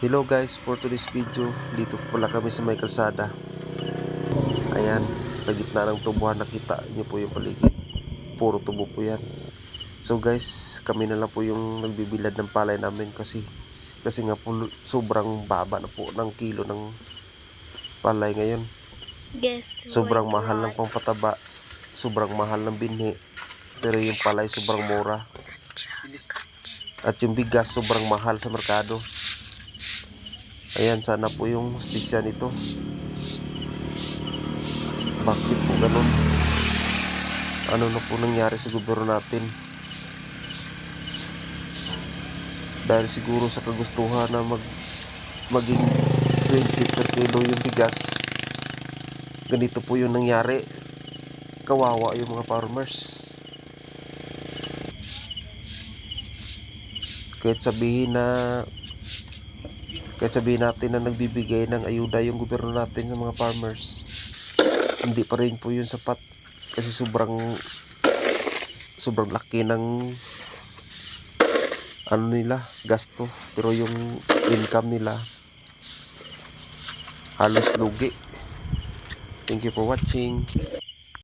Hello guys, for today's video, dito pala kami sa may kalsada. Ayan, sa gitna ng tubuhan nakita niyo po yung paligid. Puro tubo po yan. So guys, kami na lang po yung nagbibilad ng palay namin kasi nga po sobrang baba na po ng kilo ng palay ngayon. Sobrang mahal ng pampataba, sobrang mahal ng binhi. Pero yung palay sobrang mura. At yung bigas sobrang mahal sa merkado. Ayan, sana po yung hustisya nito. Bakit po ganun? Ano na po nangyari sa gobyerno natin? Dahil siguro sa kagustuhan na maging 20 per kilo yung bigas. Ganito po yung nangyari. Kawawa yung mga farmers. Kahit sabihin natin na nagbibigay ng ayuda yung gobyerno natin sa mga farmers, hindi pa rin po yun sapat kasi sobrang laki ng gasto, pero yung income nila halos lugi. Thank you for watching.